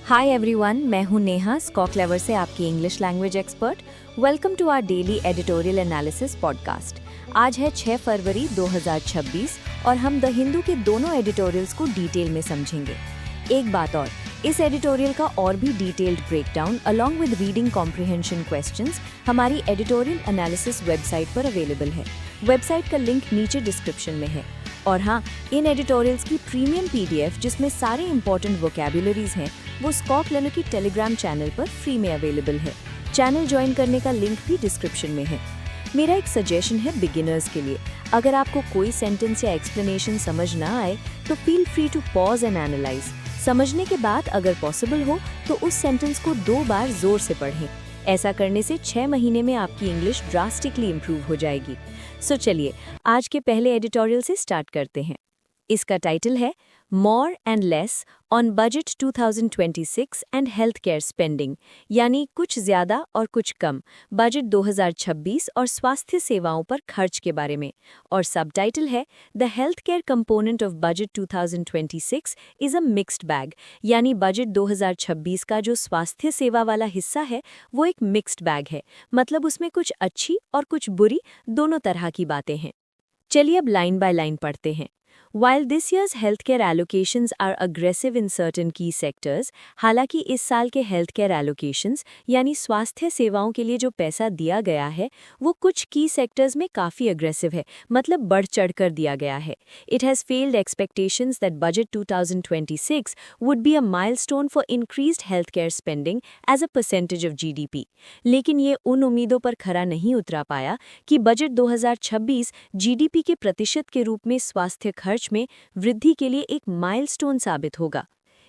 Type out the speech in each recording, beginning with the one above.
Hi everyone, मैं हूं Neha Scoclever से आपकी English language expert. Welcome to our daily editorial analysis podcast. आज है 6 फरवरी 2026 और हम द हिंदू के दोनों एडिटोरियल्स को डिटेल में समझेंगे। एक बात और, इस एडिटोरियल का और भी detailed breakdown along with reading comprehension questions हमारी एडिटोरियल एनालिसिस वेबसाइट पर अवेलेबल है। वेबसाइट का लिंक नीचे डिस्क्रिप्शन में है। और हाँ, इन एडिटोरियल्स की प्रीमियम पीडीएफ जिसमें सारे इंपॉर्टेंट वोकैबुलरीज हैं, वो स्कॉक्लेवर की टेलीग्राम चैनल पर फ्री में अवेलेबल है। चैनल ज्वाइन करने का लिंक भी डिस्क्रिप्शन में है। मेरा एक सजेशन है बिगिनर्स के लिए, अगर आपको कोई सेंटेंस या एक्सप्लेनेशन समझ ना आए तो feel free to pause and analyse. समझने के बाद अगर पॉसिबल हो तो उस सेंटेंस को 2 बार जोर से पढ़ें। ऐसा करने से 6 महीने में आपकी इंग्लिश ड्रास्टिकली इम्प्रूव हो जाएगी। सो चलिए आज के पहले एडिटोरियल से स्टार्ट करते हैं। इसका टाइटल है more and less on budget 2026 and health care spending, यानी कुछ ज्यादा और कुछ कम बजट 2026 और स्वास्थ्य सेवाओं पर खर्च के बारे में। और सब टाइटल है the health care component of budget 2026 is a mixed bag, यानी बजट 2026 का जो स्वास्थ्य सेवा वाला हिस्सा है वो एक मिक्स्ड बैग है, मतलब उसमें कुछ अच्छी और कुछ बुरी दोनों तरह की बातें हैं। चलिए अब लाइन बाय लाइन पढ़ते हैं। While this year's healthcare allocations are aggressive in certain key sectors, हालांकि इस साल के healthcare allocations यानी स्वास्थ्य सेवाओं के लिए जो पैसा दिया गया है वो कुछ key sectors में काफ़ी aggressive है, मतलब बढ़ चढ़कर दिया गया है। It has failed expectations that budget 2026 would be a milestone for increased healthcare spending as a percentage of GDP। लेकिन ये उन उम्मीदों पर खरा नहीं उतरा पाया कि बजट 2026 GDP के प्रतिशत के रूप में स्वास्थ्य खर्च में वृद्धि के लिए एक माइलस्टोन साबित होगा।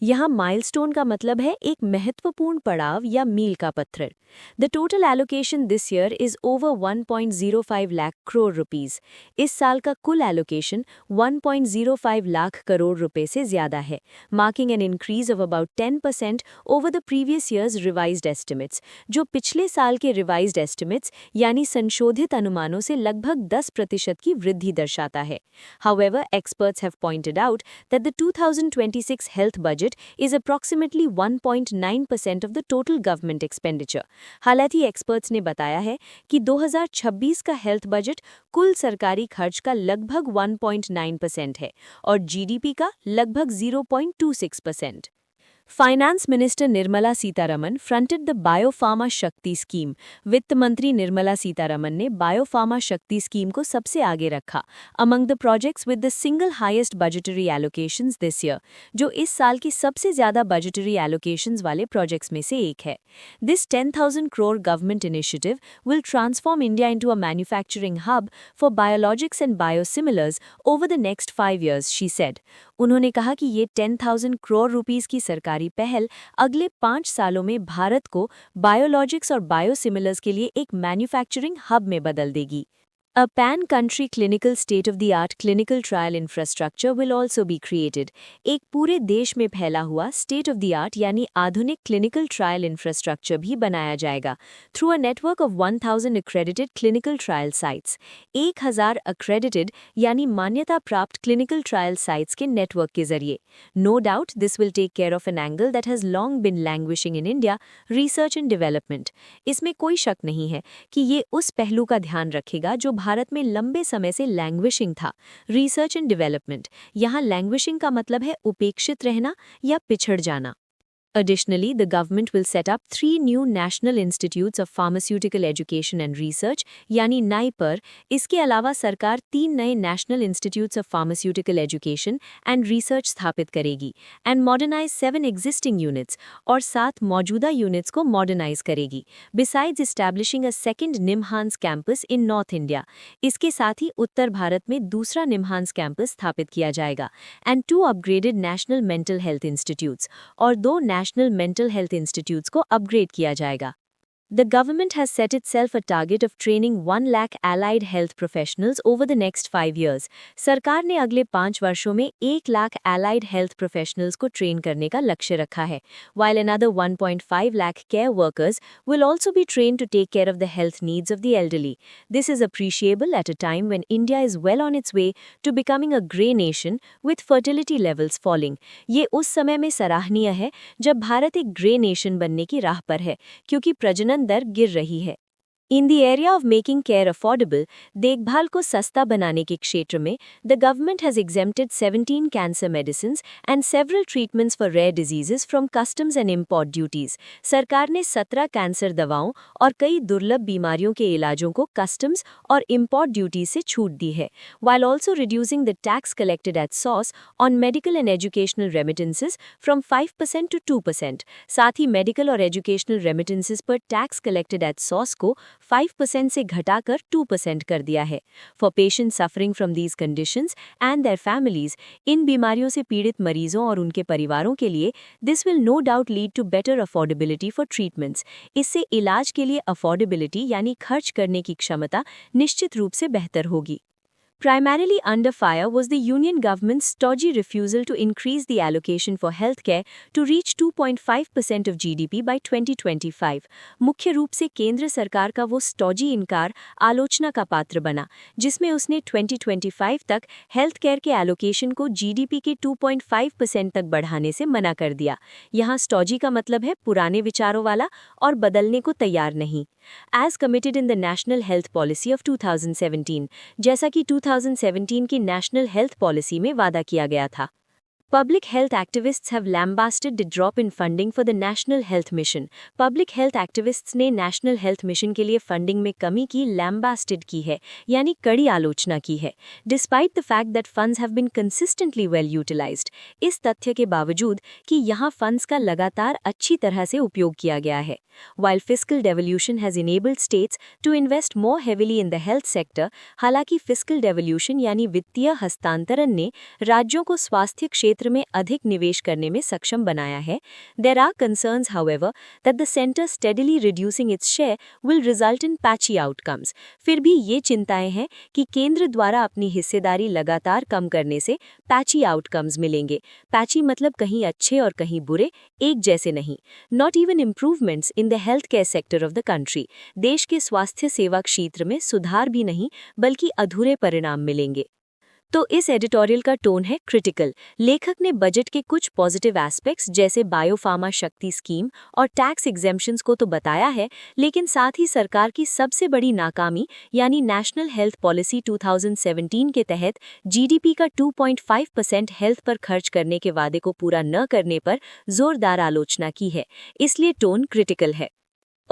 यहाँ माइलस्टोन का मतलब है एक महत्वपूर्ण पड़ाव या मील का पत्थर। The total allocation this year is over 1.05 lakh crore rupees. इस साल का कुल एलोकेशन 1.05 लाख करोड़ रुपए से ज्यादा है, marking an increase of about 10% over the previous years revised estimates, जो पिछले साल के रिवाइज्ड एस्टिमेट्स यानी संशोधित अनुमानों से लगभग 10% की वृद्धि दर्शाता है। However, experts have pointed out that the 2026 health budget is approximately 1.9% of the total government expenditure। हालांकि एक्सपर्ट्स ने बताया है कि 2026 का हेल्थ बजट कुल सरकारी खर्च का लगभग 1.9% है और जीडीपी का लगभग 0.26%। Finance minister Nirmala Sitharaman fronted the biopharma शक्ति स्कीम। वित्त मंत्री निर्मला सीतारमन ने बायोफार्मा शक्ति स्कीम को सबसे आगे रखा among the projects with the single highest budgetary allocations this year, जो इस साल की सबसे ज्यादा बजटरी एलोकेशंस वाले प्रोजेक्ट्स में से एक है। This 10,000 crore government initiative will transform India into a manufacturing hub for biologics and biosimilars over the next 5 years, she said. उन्होंने कहा कि ये 10,000 करोड़ रुपीस की सरकारी पहल अगले 5 सालों में भारत को बायोलॉजिक्स और बायोसिमिलर्स के लिए एक मैन्युफैक्चरिंग हब में बदल देगी। A pan-country clinical state-of-the-art clinical trial infrastructure will also be created। एक पूरे देश में फैला हुआ state-of-the-art यानी आधुनिक clinical trial infrastructure भी बनाया जाएगा through a network of 1,000 accredited clinical trial sites। 1,000 accredited यानी मान्यता प्राप्त clinical trial sites के नेटवर्क के जरिए। No doubt this will take care of an angle that has long been languishing in India, research and development। इसमें कोई शक नहीं है कि ये उस पहलू का ध्यान रखेगा जो भारत में लंबे समय से लैंग्विशिंग था, रिसर्च एंड डेवलपमेंट। यहाँ लैंग्विशिंग का मतलब है उपेक्षित रहना या पिछड़ जाना। Additionally, the government will set up 3 new National Institutes of Pharmaceutical Education and Research यानी नाइपर। इसके अलावा सरकार 3 नए National Institutes of Pharmaceutical Education and Research स्थापित करेगी and modernize 7 existing units और 7 मौजूदा units को modernize करेगी। Besides establishing a second निम्हांस campus in North India, इसके साथ ही उत्तर भारत में दूसरा निम्हांस campus स्थापित किया जाएगा and 2 upgraded National Mental Health Institutes और 2 नेशनल मेंटल हेल्थ इंस्टीट्यूट्स को अपग्रेड किया जाएगा। The government has set itself a target of training 1 lakh allied health professionals over the next 5 years. सरकार ने अगले 5 वर्षों में 1 लाख allied health professionals को ट्रेन करने का लक्ष्य रखा है, while another 1.5 lakh care workers will also be trained to take care of the health needs of the elderly. This is appreciable at a time when India is well on its way to becoming a grey nation with fertility levels falling. ये उस समय में सराहनीय है जब भारत एक grey nation बनने की राह पर है, क्योंकि प्रजनन दर गिर रही है। In the area of making care affordable, देखभाल को सस्ता बनाने के क्षेत्र में, the government has exempted 17 cancer medicines and several treatments for rare diseases from customs and import duties. सरकार ने 17 कैंसर दवाओं और कई दुर्लभ बीमारियों के इलाजों को कस्टम्स और import duties से छूट दी है, while also reducing the tax collected at source on medical and educational remittances from 5% to 2%. साथ ही मेडिकल और एजुकेशनल रेमिटेंसेस पर टैक्स कलेक्टेड एट सोर्स को 5% से घटाकर 2% कर दिया है। For patients suffering from these conditions and their families, इन बीमारियों से पीड़ित मरीजों और उनके परिवारों के लिए this will no doubt lead to better affordability for treatments. इससे इलाज के लिए अफोर्डेबिलिटी यानी खर्च करने की क्षमता निश्चित रूप से बेहतर होगी। Primarily under fire was the Union government's stodgy refusal to increase the allocation for healthcare to reach 2.5% of GDP by 2025. मुख्य रूप से केंद्र सरकार का वो स्टॉजी इनकार आलोचना का पात्र बना, जिसमें उसने 2025 तक हेल्थकेयर के एलोकेशन को जीडीपी के 2.5% तक बढ़ाने से मना कर दिया। यहाँ स्टॉजी का मतलब है पुराने विचारों वाला और बदलने को तैयार नहीं। As committed in the National Health Policy of 2017, जैसा कि 2017 की नेशनल हेल्थ पॉलिसी में वादा किया गया था। Public health activists have lambasted the drop in funding for the National Health Mission. Public health activists ने National Health Mission के लिए फंडिंग में कमी की lambasted की है, यानी कड़ी आलोचना की है, despite the fact that funds have been consistently well utilized. इस तथ्य के बावजूद कि यहाँ फंड्स का लगातार अच्छी तरह से उपयोग किया गया है। While fiscal devolution has enabled states to invest more heavily in the health sector, हालांकि fiscal devolution यानी वित्तीय हस्तांतरण ने राज्यों को स्वास्थ्य क्षेत्र में अधिक निवेश करने में सक्षम बनाया है, there are concerns, however, that the center steadily reducing its share will result in patchy outcomes. फिर भी ये चिंताएं हैं कि केंद्र द्वारा अपनी हिस्सेदारी लगातार कम करने से पैची आउटकम्स मिलेंगे। पैची मतलब कहीं अच्छे और कहीं बुरे, एक जैसे नहीं। Not even improvements in the healthcare sector of the country. देश के स्वास्थ्य सेवा क्षेत्र में सुधार भी नहीं, बल्कि अधूरे परिणाम मिलेंगे। तो इस एडिटोरियल का टोन है क्रिटिकल। लेखक ने बजट के कुछ पॉजिटिव एस्पेक्ट्स जैसे बायोफार्मा शक्ति स्कीम और टैक्स एग्जेम्पशंस को तो बताया है, लेकिन साथ ही सरकार की सबसे बड़ी नाकामी यानी नेशनल हेल्थ पॉलिसी 2017 के तहत जीडीपी का 2.5% हेल्थ पर खर्च करने के वादे को पूरा न करने पर जोरदार आलोचना की है। इसलिए टोन क्रिटिकल है।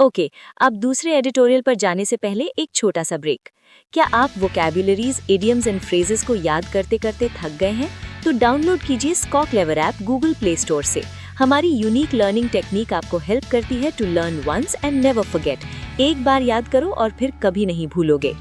ओके, अब दूसरे एडिटोरियल पर जाने से पहले एक छोटा सा ब्रेक। क्या आप वोकैबुलरीज, इडियम्स एंड फ्रेजेस को याद करते करते थक गए हैं? तो डाउनलोड कीजिए Scoclever app Google Play store से। हमारी यूनिक लर्निंग टेक्निक आपको हेल्प करती है to learn once and never forget. एक बार याद करो और फिर कभी नहीं भूलोगे।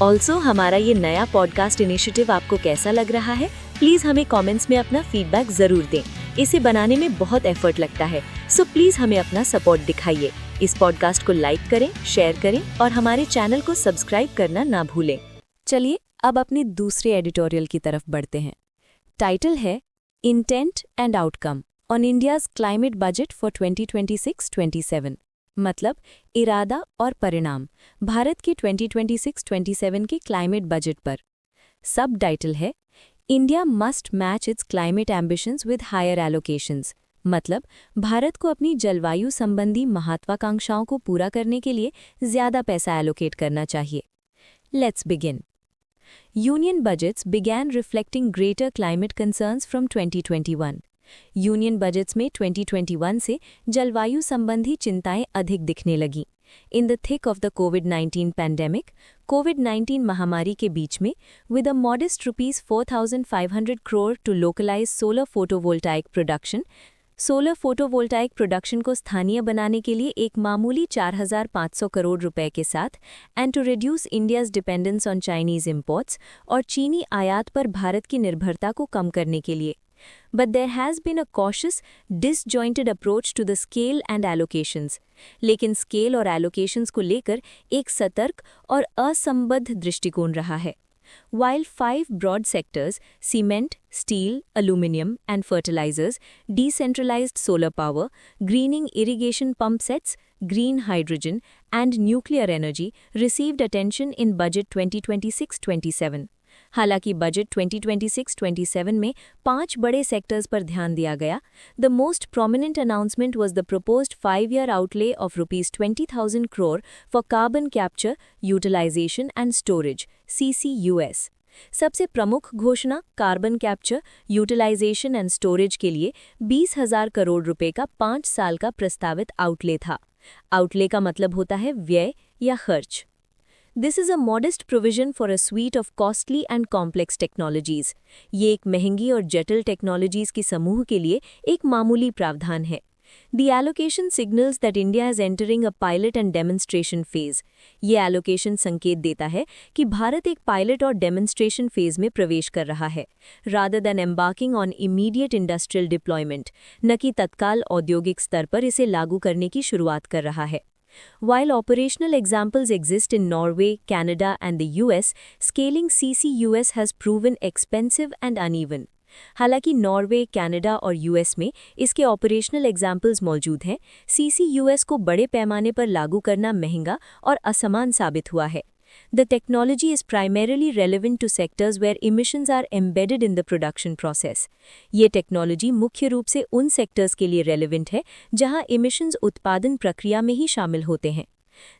ऑल्सो हमारा ये नया पॉडकास्ट इनिशिएटिव आपको कैसा लग रहा है? प्लीज हमें कमेंट्स में अपना फीडबैक जरूर दें। इसे बनाने में बहुत एफर्ट लगता है, सो प्लीज हमें अपना सपोर्ट दिखाइए। इस पॉडकास्ट को लाइक करें, शेयर करें और हमारे चैनल को सब्सक्राइब करना ना भूलें। चलिए अब अपने दूसरे एडिटोरियल की तरफ बढ़ते हैं। टाइटल है intent and outcome on India's climate budget for 2026-27। मतलब इरादा और परिणाम भारत के 2026-27 के क्लाइमेट बजट पर। सब टाइटल है India must match its climate ambitions with higher allocations. मतलब भारत को अपनी जलवायु संबंधी महत्वाकांक्षाओं को पूरा करने के लिए ज्यादा पैसा एलोकेट करना चाहिए। Let's begin. Union budgets began reflecting greater climate concerns from 2021। Union budgets में 2021 से जलवायु संबंधी चिंताएं अधिक दिखने लगीं। In the thick of the कोविड-19 पैंडेमिक, कोविड-19 महामारी के बीच में, with a modest ₹4,500 crore to localise solar photovoltaic production, solar photovoltaic production को स्थानीय बनाने के लिए एक मामूली 4,500 करोड़ रुपए के साथ, and to reduce India's dependence on Chinese imports और चीनी आयात पर भारत की निर्भरता को कम करने के लिए। But there has been a cautious, disjointed approach to the scale and allocations. लेकिन स्केल और allocations को लेकर एक सतर्क और असंबद्ध दृष्टिकोण रहा है. While 5 broad sectors cement, steel, aluminum, and fertilizers, decentralized solar power, greening irrigation pump sets, green hydrogen, and nuclear energy received attention in Budget 2026-27. हालांकि बजट 2026-27 में 5 बड़े सेक्टर्स पर ध्यान दिया गया. The most prominent announcement was the proposed 5-year outlay of ₹20,000 crore for carbon capture, utilization and storage (CCUS). सबसे प्रमुख घोषणा carbon capture, utilisation and storage के लिए 20,000 करोड़ रुपए का 5 साल का प्रस्तावित आउटले था. आउटले का मतलब होता है व्यय या खर्च. This is a modest provision for a suite of costly and complex technologies. ये एक महंगी और जटिल टेक्नोलॉजीज की समूह के लिए एक मामूली प्रावधान है. The allocation signals that India is entering a pilot and demonstration phase. ये allocation संकेत देता है कि भारत एक पायलट और डेमोन्स्ट्रेशन फेज में प्रवेश कर रहा है, rather than embarking on immediate industrial deployment, न कि तत्काल औद्योगिक स्तर पर इसे लागू करने की शुरुआत कर रहा है. While operational examples exist in Norway, Canada, and the US, scaling CCUS has proven expensive and uneven. हालांकि नॉर्वे, कनाडा और यूएस में इसके ऑपरेशनल एग्जाम्पल्स मौजूद हैं, CCUS को बड़े पैमाने पर लागू करना महंगा और असमान साबित हुआ है. The technology is primarily relevant to sectors where emissions are embedded in the production process. ये टेक्नोलॉजी मुख्य रूप से उन सेक्टर्स के लिए रेलेवेंट है जहां emissions उत्पादन प्रक्रिया में ही शामिल होते हैं.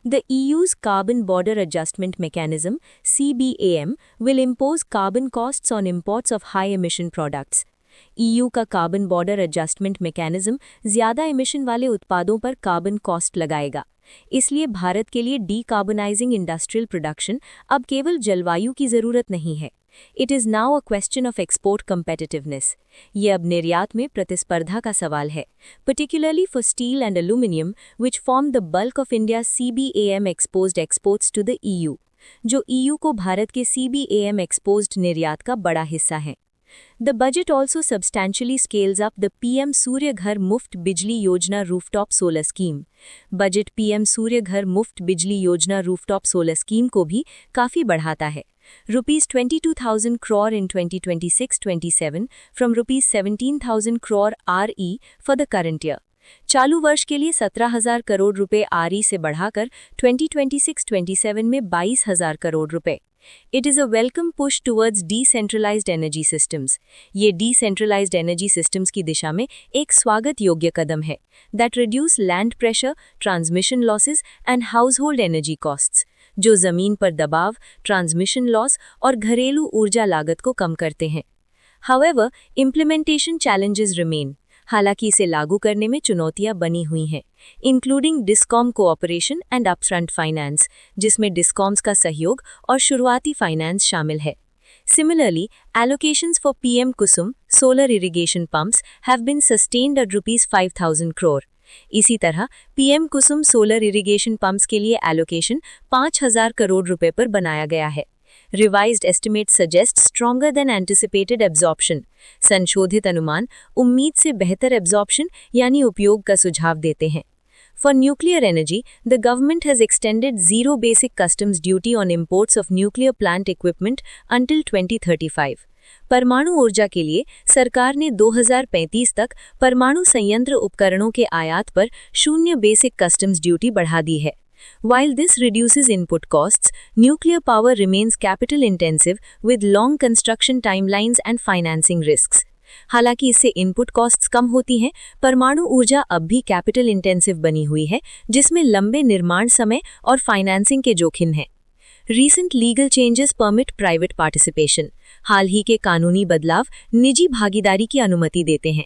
The EU's Carbon Border Adjustment Mechanism (CBAM) will impose carbon costs on imports of high emission products. EU का कार्बन बॉर्डर एडजस्टमेंट मैकेनिज्म ज्यादा इमिशन वाले उत्पादों पर कार्बन कॉस्ट लगाएगा. इसलिए भारत के लिए डीकार्बनाइजिंग इंडस्ट्रियल प्रोडक्शन अब केवल जलवायु की जरूरत नहीं है. It is now a question of export competitiveness. ये अब निर्यात में प्रतिस्पर्धा का सवाल है, particularly for steel and aluminum, which form the bulk of India's CBAM exposed exports to the EU, जो EU को भारत के CBAM exposed निर्यात का बड़ा हिस्सा है. The budget also substantially scales up the PM सूर्य घर मुफ्त बिजली योजना rooftop solar scheme. Budget PM सूर्य घर मुफ्त बिजली योजना रूफटॉप सोलर स्कीम को भी काफी बढ़ाता है. ₹22,000 crore in 2026-27 from ₹17,000 crore RE for the current year. चालू वर्ष के लिए 17,000 करोड़ रुपए RE से बढ़ाकर 2026-27 में 22,000 करोड़ रुपए. It is a welcome push towards decentralized energy systems. ये decentralized energy systems की दिशा में एक स्वागत योग्य कदम है that reduce land pressure, transmission losses and household energy costs, जो जमीन पर दबाव, transmission loss और घरेलू ऊर्जा लागत को कम करते हैं. However, implementation challenges remain. हालांकि इसे लागू करने में चुनौतियां बनी हुई हैं, including discom cooperation and upfront finance, जिसमें डिस्कॉम्स का सहयोग और शुरुआती फाइनेंस शामिल है. Similarly, allocations for PM Kusum solar irrigation pumps have been sustained at ₹5,000 crore. इसी तरह PM Kusum solar irrigation pumps के लिए allocation 5,000 करोड़ रुपए पर बनाया गया है. Revised estimates suggest stronger than anticipated absorption. संशोधित अनुमान उम्मीद से बेहतर absorption यानी उपयोग का सुझाव देते हैं. For nuclear energy, the government has extended zero basic customs duty on imports of nuclear plant equipment until 2035. परमाणु ऊर्जा के लिए सरकार ने 2035 तक परमाणु संयंत्र उपकरणों के आयात पर शून्य बेसिक कस्टम्स ड्यूटी बढ़ा दी है. While this reduces input costs, nuclear power remains capital intensive with long construction timelines and financing risks. हालांकि इससे इनपुट कॉस्ट्स कम होती हैं, परमाणु ऊर्जा अब भी कैपिटल इंटेंसिव बनी हुई है, जिसमें लंबे निर्माण समय और फाइनेंसिंग के जोखिम हैं. Recent legal changes permit private participation. हाल ही के कानूनी बदलाव निजी भागीदारी की अनुमति देते हैं.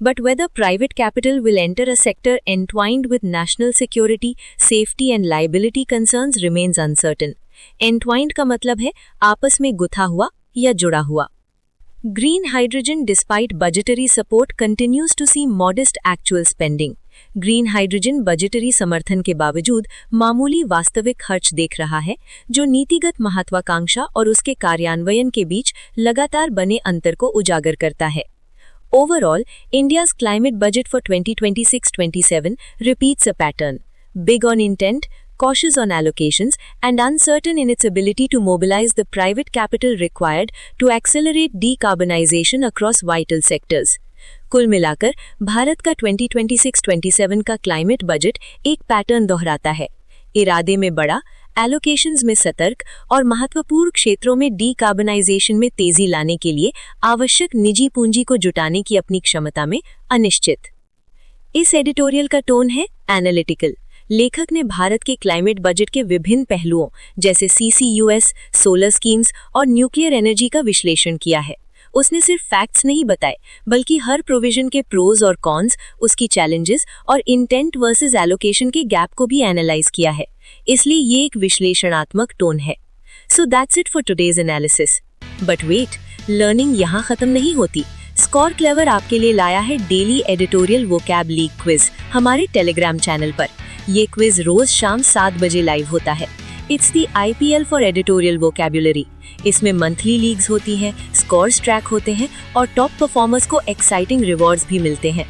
But whether private capital will enter a sector entwined with national security, safety and liability concerns remains uncertain. Entwined का मतलब है आपस में गुथा हुआ या जुड़ा हुआ. Green hydrogen, despite budgetary support, continues to see modest actual spending. Green hydrogen budgetary समर्थन के बावजूद मामूली वास्तविक खर्च देख रहा है, जो नीतिगत महत्वाकांक्षा और उसके कार्यान्वयन के बीच लगातार बने अंतर को उजागर करता है. Overall, India's climate budget for 2026-27 repeats a pattern: big on intent, cautious on allocations, and uncertain in its ability to mobilize the private capital required to accelerate decarbonization across vital sectors. कुल मिलाकर भारत का 2026-27 का climate budget एक pattern दोहराता है: इरादे में बड़ा, एलोकेशंस में सतर्क और महत्वपूर्ण क्षेत्रों में डीकार्बनाइजेशन में तेजी लाने के लिए आवश्यक निजी पूंजी को जुटाने की अपनी क्षमता में अनिश्चित। इस एडिटोरियल का टोन है एनालिटिकल। लेखक ने भारत के क्लाइमेट बजट के विभिन्न पहलुओं जैसे CCUS, सोलर स्कीम्स और न्यूक्लियर एनर्जी का विश्लेषण किया है। उसने सिर्फ फैक्ट्स नहीं बताए, बल्कि हर प्रोविजन के प्रोज और कॉन्स, उसकी चैलेंजेस और इंटेंट वर्सेस एलोकेशन के गैप को भी एनालाइज किया है। इसलिए ये एक विश्लेषणात्मक टोन है। So that's it for today's analysis. But wait, learning यहाँ खत्म नहीं होती। स्कोर क्लेवर आपके लिए लाया है daily editorial vocab league quiz हमारे टेलीग्राम चैनल पर। ये क्विज रोज शाम 7 बजे लाइव होता है। It's the IPL for editorial vocabulary. इसमें मंथली लीग्स होती हैं, स्कोर्स ट्रैक होते हैं और टॉप परफॉर्मर्स को एक्साइटिंग रिवॉर्ड्स भी मिलते हैं।